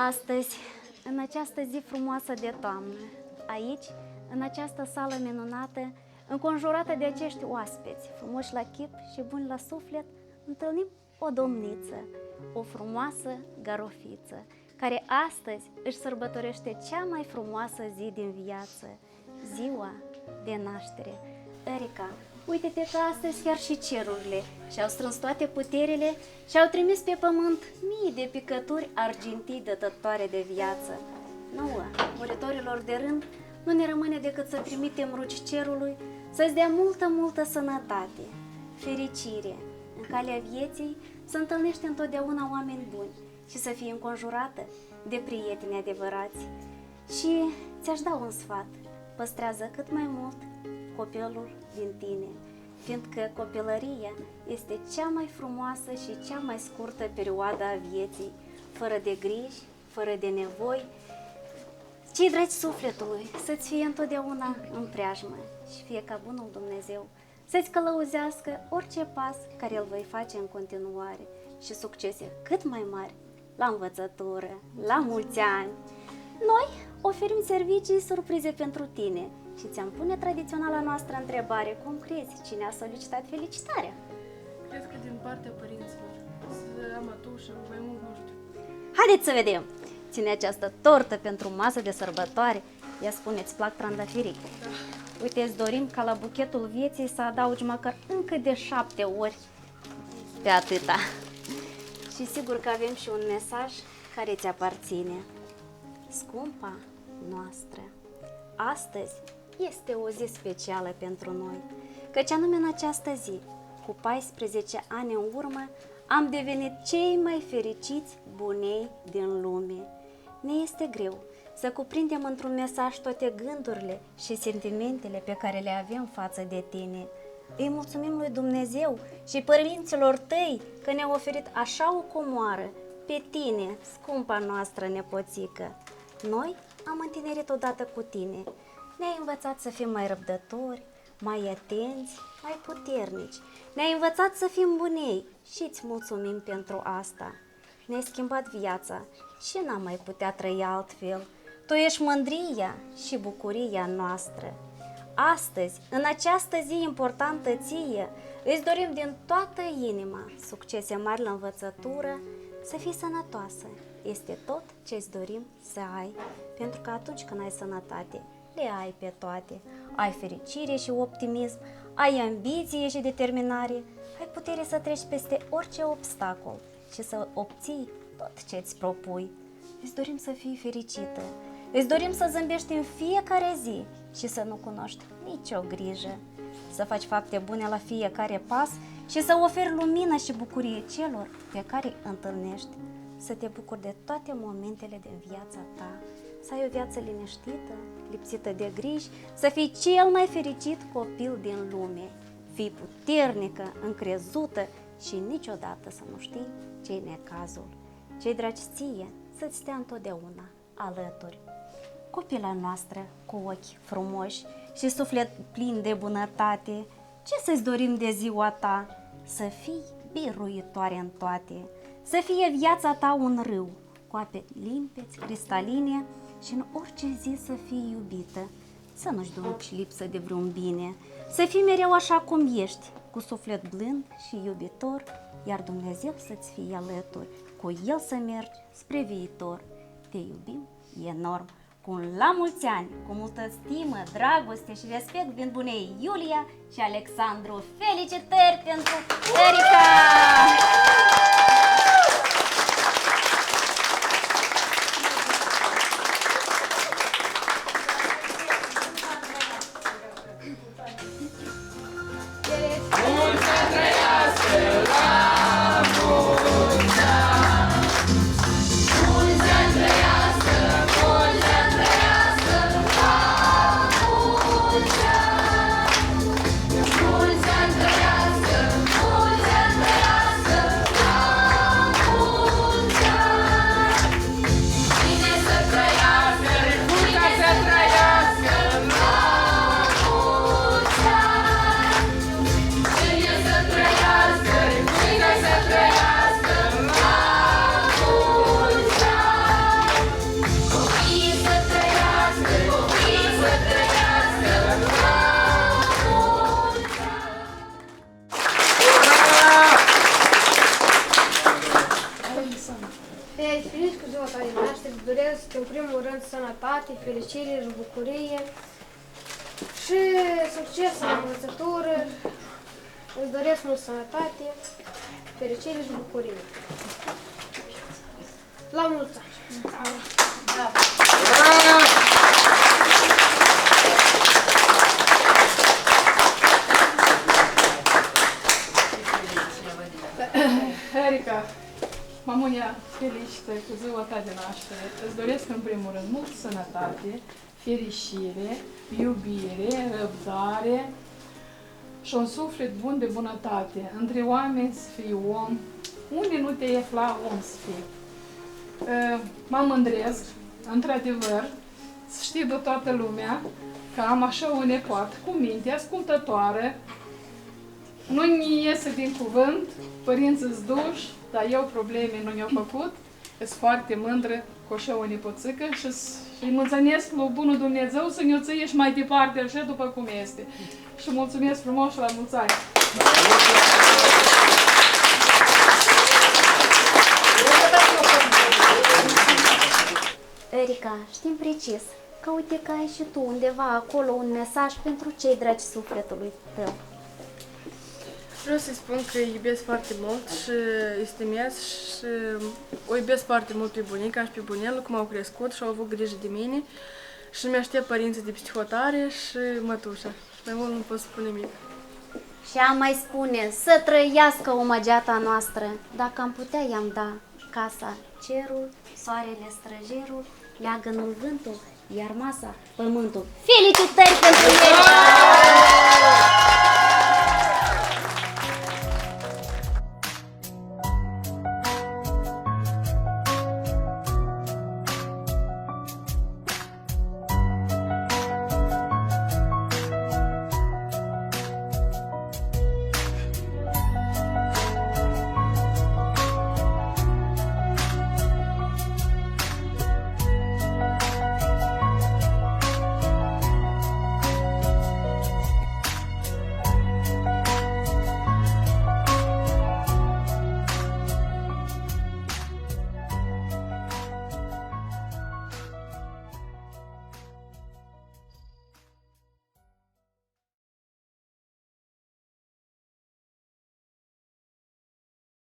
Astăzi, în această zi frumoasă de toamnă, aici, în această sală minunată, înconjurată de acești oaspeți, frumoși la chip și buni la suflet, întâlnim o domniță, o frumoasă garofiță, care astăzi își sărbătorește cea mai frumoasă zi din viață, ziua de naștere. Erica, uite-te că astăzi chiar și cerurile și-au strâns toate puterile și au trimis pe pământ mii de picături argintii dătătoare de viață. Nouă, muritorilor de rând, nu ne rămâne decât să trimitem rugi cerului să-ți dea multă sănătate, fericire. În calea vieții să întâlnești întotdeauna oameni buni și să fii înconjurată de prieteni adevărați. Și ți-aș da un sfat, păstrează cât mai mult copilul din tine, fiindcă copilăria este cea mai frumoasă și cea mai scurtă perioadă a vieții, fără de griji, fără de nevoi. Cei dragi sufletului, să-ți fie întotdeauna în preajmă și fie ca bunul Dumnezeu să-ți călăuzească orice pas care îl vei face în continuare și succese cât mai mari la învățătură, la mulți ani. Noi oferim servicii surprize pentru tine și ți-am pune tradiționala noastră întrebare: cum crezi? Cine a solicitat felicitarea? Cred că din partea părinților. Să am atușă, mai mult nu știu. Haideți să vedem! Ține această tortă pentru masă de sărbătoare. Ia spune-ți plac trandafirii? Da. Uite, îți dorim ca la buchetul vieții să adaugi măcar încă de 7 ori pe atâta. Și sigur că avem și un mesaj care ți aparține. Scumpa noastră, astăzi este o zi specială pentru noi, căci anume în această zi, cu 14 ani în urmă, am devenit cei mai fericiți bunei din lume. Ne este greu să cuprindem într-un mesaj toate gândurile și sentimentele pe care le avem față de tine. Îi mulțumim lui Dumnezeu și părinților tăi că ne-au oferit așa o comoară pe tine, scumpa noastră nepoțică. Noi am întinerit odată cu tine. Ne-ai învățat să fim mai răbdători, mai atenți, mai puternici. Ne-ai învățat să fim bunei și îți mulțumim pentru asta. Ne-ai schimbat viața și n-am mai putea trăi altfel. Tu ești mândria și bucuria noastră. Astăzi, în această zi importantă ție, îți dorim din toată inima succese mari la învățătură, să fii sănătoasă. Este tot ce îți dorim să ai, pentru că atunci când ai sănătate, le ai pe toate. Ai fericire și optimism, ai ambiție și determinare, ai putere să treci peste orice obstacol și să obții tot ce îți propui. Îți dorim să fii fericită, îți dorim să zâmbești în fiecare zi și să nu cunoști nicio grijă, să faci fapte bune la fiecare pas și să oferi lumină și bucurie celor pe care îi întâlnești, să te bucuri de toate momentele din viața ta, să ai o viață liniștită, lipsită de griji, să fii cel mai fericit copil din lume, fii puternică, încrezută și niciodată să nu știi ce-i necazul. Cei dragi ție să-ți stea întotdeauna alături. Copila noastră cu ochi frumoși și suflet plin de bunătate, ce să-ți dorim de ziua ta? Să fii biruitoare în toate, să fie viața ta un râu cu ape limpezi, cristaline și în orice zi să fii iubită, să nu-și duci lipsă de vreun bine, să fii mereu așa cum ești, cu suflet blând și iubitor, iar Dumnezeu să-ți fie alături, cu El să mergi spre viitor. Te iubim enorm, cu un la mulți ani, cu multă stimă, dragoste și respect din bunei Iulia și Alexandru. Felicitări pentru Erica! tare naștere, îți doresc în primul rând sănătate, fericire și bucurie și succes în învățătură. Îți doresc mult sănătate, fericire și bucurie. La mulți ani! Erica, mamunia, felicită cu ziua ta de naștere. Îți doresc în primul rând mult sănătate, fericire, iubire, răbdare și un suflet bun de bunătate. Între oameni să fii om, unde nu te afla om să fii. Mă mândresc, într-adevăr, să știe de toată lumea că am așa o nepoată cu minte, ascultătoare, nu-mi iese din cuvânt, părinții-s duși, dar eu probleme nu mi-au făcut, sunt foarte mândră cu așa o nepoțică și îi mulțumesc lui Bunul Dumnezeu să ne-o ție și mai departe așa după cum este. Și mulțumesc frumos și la mulți ani! Erica, știm precis că uite că ai și tu undeva acolo un mesaj pentru cei dragi sufletului tău. Vreau să-i spun că îi iubesc foarte mult și îi stimez și o iubesc foarte mult pe bunica și pe bunelul, cum au crescut și au avut grijă de mine și mi-aștept părinții de psihotare și mătușa. Mai mult nu pot spune nimic. Și am mai spune, să trăiască omageata noastră. Dacă am putea, i-am da casa cerul, soarele străjerul, leagănul vântul, iar masa pământul. Felicitări pentru Erica!